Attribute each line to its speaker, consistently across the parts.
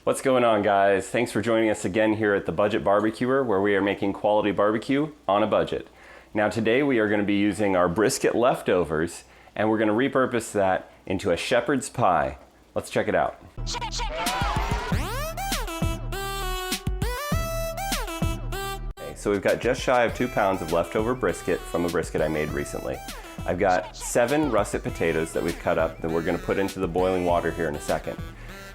Speaker 1: What's going on, guys? Thanks for joining us again here at the Budget BBQer, where we are making quality barbecue on a budget. Now today we are going to be using our brisket leftovers, and we're going to repurpose that into a shepherd's pie. Let's check it out. Okay, so we've got just shy of 2 pounds of leftover brisket from a brisket I made recently. I've got 7 russet potatoes that we've cut up that we're going to put into the boiling water here in a second.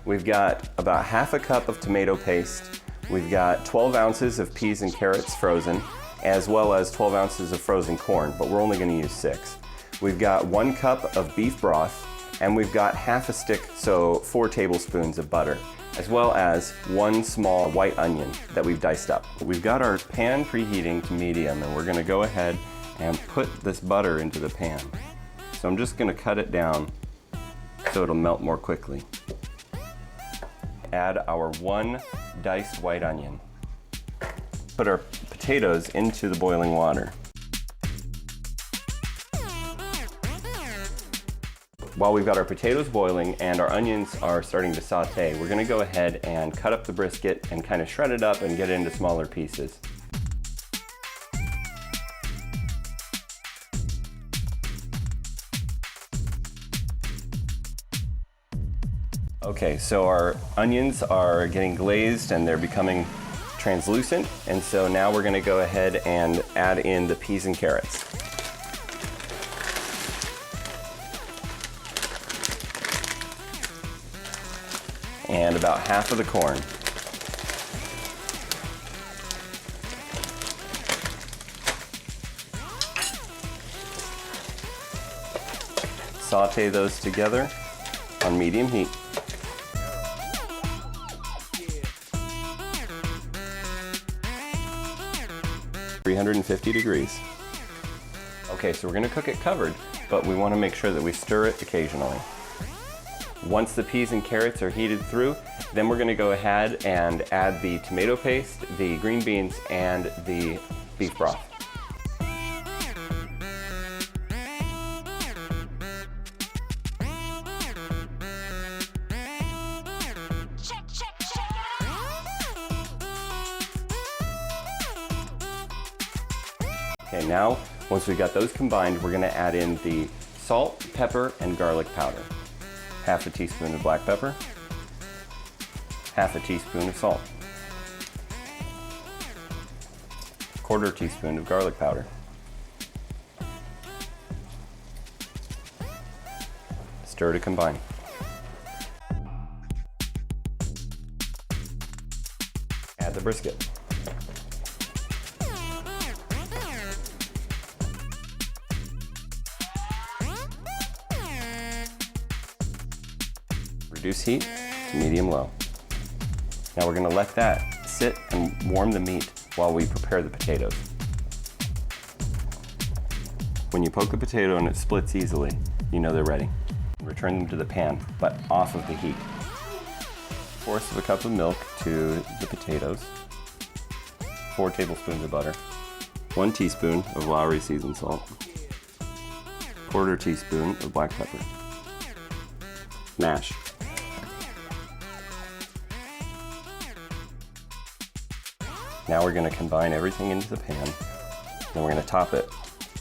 Speaker 1: We've got about ½ a cup of tomato paste. We've got 12 ounces of peas and carrots frozen, as well as 12 ounces of frozen corn, but we're only going to use 6. We've got 1 cup of beef broth, and we've got ½ a stick, so 4 tablespoons of butter, as well as 1 small white onion that we've diced up. We've got our pan preheating to medium, and we're going to go ahead and put this butter into the pan. So I'm just going to cut it down so it'll melt more quickly. Add our 1 diced white onion. Put our potatoes into the boiling water. While we've got our potatoes boiling and our onions are starting to saute, we're going to go ahead and cut up the brisket and kind of shred it up and get it into smaller pieces. Okay, so our onions are getting glazed and they're becoming translucent, and so now we're going to go ahead and add in the peas and carrots. And about ½ of the corn. Saute those together on medium heat. 350 degrees. Okay, so we're going to cook it covered, but we want to make sure that we stir it occasionally. Once the peas and carrots are heated through, then we're going to go ahead and add the tomato paste, the green beans, and the beef broth. Okay, now, once we've got those combined, we're going to add in the salt, pepper, and garlic powder. ½ a teaspoon of black pepper, ½ a teaspoon of salt, ¼ teaspoon of garlic powder, stir to combine. Add the brisket. Reduce heat to medium-low. Now we're going to let that sit and warm the meat while we prepare the potatoes. When you poke the potato and it splits easily, you know they're ready. Return them to the pan, but off of the heat. 1/4 of a cup of milk to the potatoes, 4 tablespoons of butter, 1 teaspoon of Lawry seasoned salt, ¼ teaspoon of black pepper. Mash. Now we're going to combine everything into the pan, and we're going to top it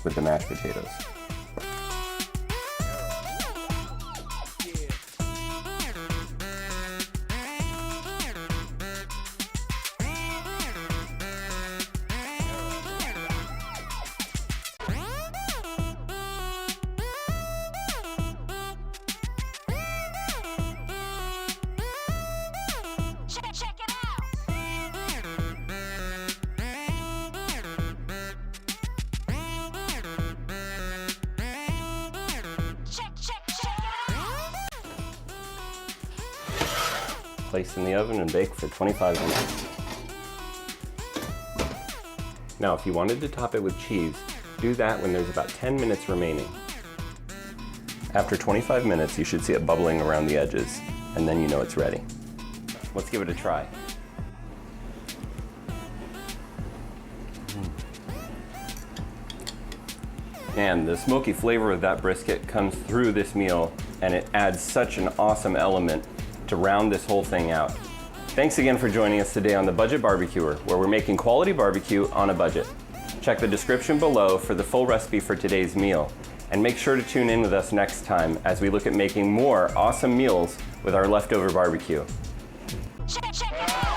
Speaker 1: with the mashed potatoes. Place in the oven and bake for 25 minutes. Now, if you wanted to top it with cheese, do that when there's about 10 minutes remaining. After 25 minutes, you should see it bubbling around the edges, and then you know it's ready. Let's give it a try. And the smoky flavor of that brisket comes through this meal, and it adds such an awesome element to round this whole thing out. Thanks again for joining us today on the Budget BBQer, where we're making quality barbecue on a budget. Check the description below for the full recipe for today's meal. And make sure to tune in with us next time as we look at making more awesome meals with our leftover barbecue.
Speaker 2: Check.